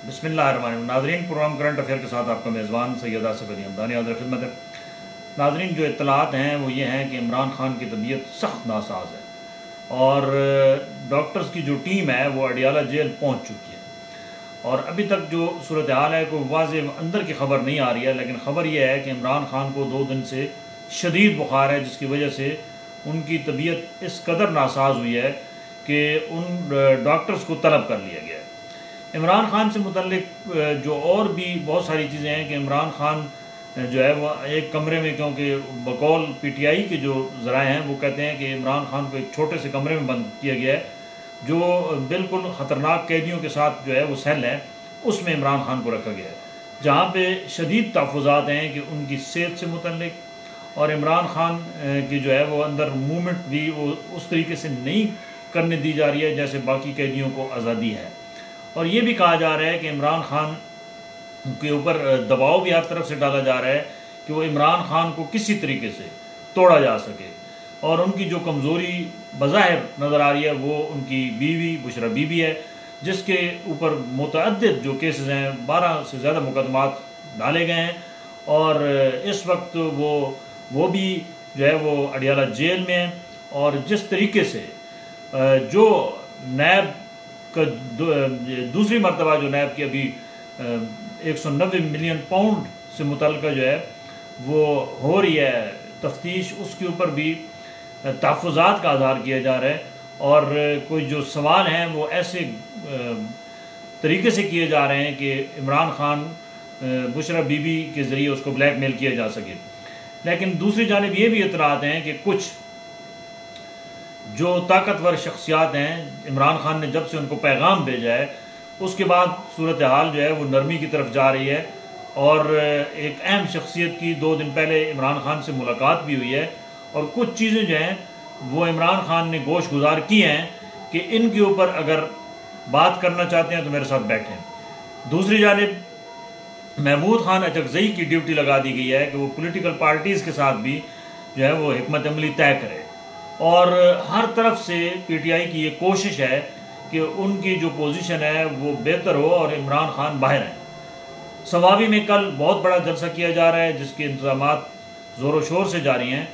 بسم اللہ الرحمن الرحیم۔ ناظرین، پروگرام کرنٹ افیئر کے ساتھ آپ کا میزبان سید آصف علی حمدانی حاضر خدمت ہے۔ ناظرین، جو اطلاعات ہیں وہ یہ ہیں کہ عمران خان کی طبیعت سخت ناساز ہے اور ڈاکٹرز کی جو ٹیم ہے وہ اڈیالہ جیل پہنچ چکی ہے، اور ابھی تک جو صورتحال ہے کوئی واضح اندر کی خبر نہیں آ رہی ہے، لیکن خبر یہ ہے کہ عمران خان کو 2 دن سے شدید بخار ہے، جس کی وجہ سے ان کی طبیعت اس قدر ناساز ہوئی ہے کہ ان ڈاکٹرز کو طلب کر لیا گیا ہے۔ عمران خان سے متعلق جو اور بھی بہت ساری چیزیں ہیں کہ عمران خان جو ہے وہ ایک کمرے میں، کیونکہ بقول پی ٹی آئی کے جو ذرائع ہیں وہ کہتے ہیں کہ عمران خان کو ایک چھوٹے سے کمرے میں بند کیا گیا ہے جو بالکل خطرناک قیدیوں کے ساتھ جو ہے وہ سیل ہے، اس میں عمران خان کو رکھا گیا ہے، جہاں پہ شدید تحفظات ہیں کہ ان کی صحت سے متعلق، اور عمران خان کی جو ہے وہ اندر موومنٹ بھی وہ اس طریقے سے نہیں کرنے دی جا رہی ہے جیسے باقی قیدیوں کو آزادی ہے۔ اور یہ بھی کہا جا رہا ہے کہ عمران خان کے اوپر دباؤ بھی ہر طرف سے ڈالا جا رہا ہے کہ وہ عمران خان کو کسی طریقے سے توڑا جا سکے، اور ان کی جو کمزوری بظاہر نظر آ رہی ہے وہ ان کی بیوی بشرا بی بی ہے، جس کے اوپر متعدد جو کیسز ہیں 12 سے زیادہ مقدمات ڈالے گئے ہیں، اور اس وقت وہ بھی جو ہے وہ اڈیالہ جیل میں ہیں۔ اور جس طریقے سے جو نیب کا دوسری مرتبہ جو نیب کی ابھی 190 ملین پاؤنڈ سے متعلقہ جو ہے وہ ہو رہی ہے تفتیش، اس کے اوپر بھی تحفظات کا اظہار کیا جا رہا ہے، اور کوئی جو سوال ہیں وہ ایسے طریقے سے کیے جا رہے ہیں کہ عمران خان بشرا بی بی کے ذریعے اس کو بلیک میل کیا جا سکے۔ لیکن دوسری جانب یہ بھی اطلاعات ہیں کہ کچھ جو طاقتور شخصیات ہیں، عمران خان نے جب سے ان کو پیغام بھیجا ہے اس کے بعد صورتحال جو ہے وہ نرمی کی طرف جا رہی ہے، اور ایک اہم شخصیت کی 2 دن پہلے عمران خان سے ملاقات بھی ہوئی ہے، اور کچھ چیزیں جو ہیں وہ عمران خان نے گوش گزار کی ہیں کہ ان کے اوپر اگر بات کرنا چاہتے ہیں تو میرے ساتھ بیٹھیں۔ دوسری جانب محمود خان اچکزئی کی ڈیوٹی لگا دی گئی ہے کہ وہ پولیٹیکل پارٹیز کے ساتھ بھی جو ہے وہ حکمت عملی طے کرے، اور ہر طرف سے پی ٹی آئی کی یہ کوشش ہے کہ ان کی جو پوزیشن ہے وہ بہتر ہو اور عمران خان باہر ہیں۔ سوابی میں کل بہت بڑا جلسہ کیا جا رہا ہے جس کے انتظامات زور و شور سے جاری ہیں،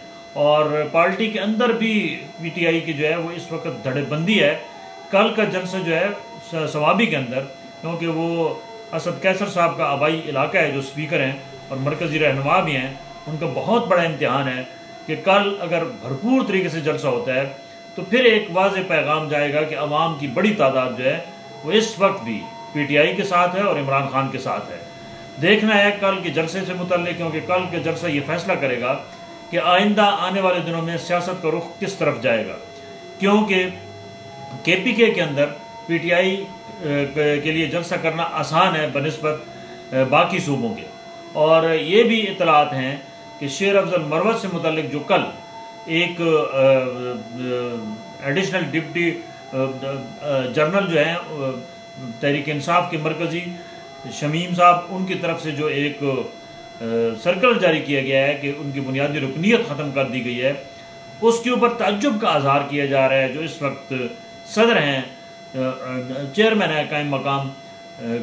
اور پارٹی کے اندر بھی پی ٹی آئی کی جو ہے وہ اس وقت دھڑے بندی ہے۔ کل کا جلسہ جو ہے سوابی کے اندر، کیونکہ وہ اسد کیسر صاحب کا آبائی علاقہ ہے جو اسپیکر ہیں اور مرکزی رہنما بھی ہیں، ان کا بہت بڑا امتحان ہے کہ کل اگر بھرپور طریقے سے جلسہ ہوتا ہے تو پھر ایک واضح پیغام جائے گا کہ عوام کی بڑی تعداد جو ہے وہ اس وقت بھی پی ٹی آئی کے ساتھ ہے اور عمران خان کے ساتھ ہے۔ دیکھنا ہے کل کے جلسے سے متعلق، کیونکہ کل کے جلسہ یہ فیصلہ کرے گا کہ آئندہ آنے والے دنوں میں سیاست کا رخ کس طرف جائے گا، کیونکہ کے پی کے اندر پی ٹی آئی کے لیے جلسہ کرنا آسان ہے بنسبت باقی صوبوں کے، اور یہ بھی اطلاعات ہیں کہ شیر افضل مروت سے متعلق جو کل ایک ایڈیشنل ڈپٹی جنرل جو ہیں تحریک انصاف کے مرکزی شمیم صاحب، ان کی طرف سے جو ایک سرکل جاری کیا گیا ہے کہ ان کی بنیادی رکنیت ختم کر دی گئی ہے، اس کے اوپر تعجب کا اظہار کیا جا رہا ہے۔ جو اس وقت صدر ہیں، چیئرمین ہے قائم مقام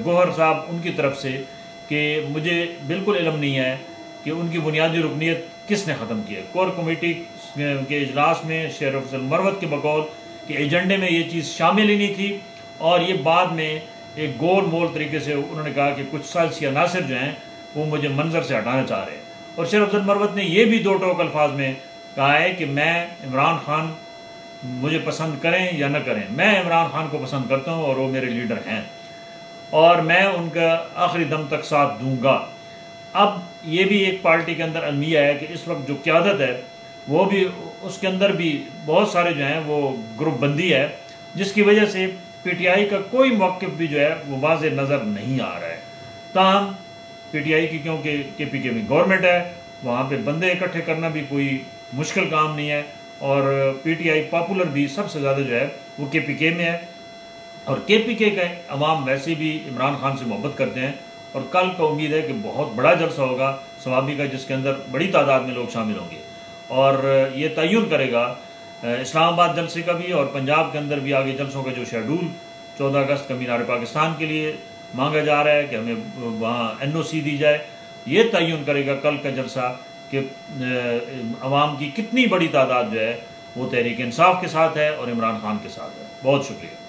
گوہر صاحب، ان کی طرف سے کہ مجھے بالکل علم نہیں ہے کہ ان کی بنیادی رکنیت کس نے ختم کی ہے۔ کور کمیٹی کے اجلاس میں شیر افضل مروت کے بقول کہ ایجنڈے میں یہ چیز شامل ہی نہیں تھی، اور یہ بعد میں ایک گول مول طریقے سے انہوں نے کہا کہ کچھ سیاسی عناصر جو ہیں وہ مجھے منظر سے ہٹانا چاہ رہے ہیں، اور شیر افضل مروت نے یہ بھی 2 ٹوک الفاظ میں کہا ہے کہ میں عمران خان مجھے پسند کریں یا نہ کریں، میں عمران خان کو پسند کرتا ہوں اور وہ میرے لیڈر ہیں، اور میں ان کا آخری دم تک ساتھ دوں گا۔ اب یہ بھی ایک پارٹی کے اندر المیہ ہے کہ اس وقت جو قیادت ہے وہ بھی، اس کے اندر بھی بہت سارے جو ہیں وہ گروپ بندی ہے، جس کی وجہ سے پی ٹی آئی کا کوئی موقف بھی جو ہے وہ واضح نظر نہیں آ رہا ہے۔ تاہم پی ٹی آئی کی کیونکہ کے پی کے میں گورنمنٹ ہے، وہاں پہ بندے اکٹھے کرنا بھی کوئی مشکل کام نہیں ہے، اور پی ٹی آئی پاپولر بھی سب سے زیادہ جو ہے وہ کے پی کے میں ہے، اور کے پی کے کا عوام ویسے بھی عمران خان سے محبت کرتے ہیں، اور کل کا امید ہے کہ بہت بڑا جلسہ ہوگا سوابی کا، جس کے اندر بڑی تعداد میں لوگ شامل ہوں گے، اور یہ تعین کرے گا اسلام آباد جلسے کا بھی، اور پنجاب کے اندر بھی آگے جلسوں کا جو شیڈول 14 اگست کا مینار پاکستان کے لیے مانگا جا رہا ہے کہ ہمیں وہاں NOC دی جائے. یہ تعین کرے گا کل کا جلسہ کہ عوام کی کتنی بڑی تعداد جو ہے وہ تحریک انصاف کے ساتھ ہے اور عمران خان کے ساتھ ہے. بہت شکریہ.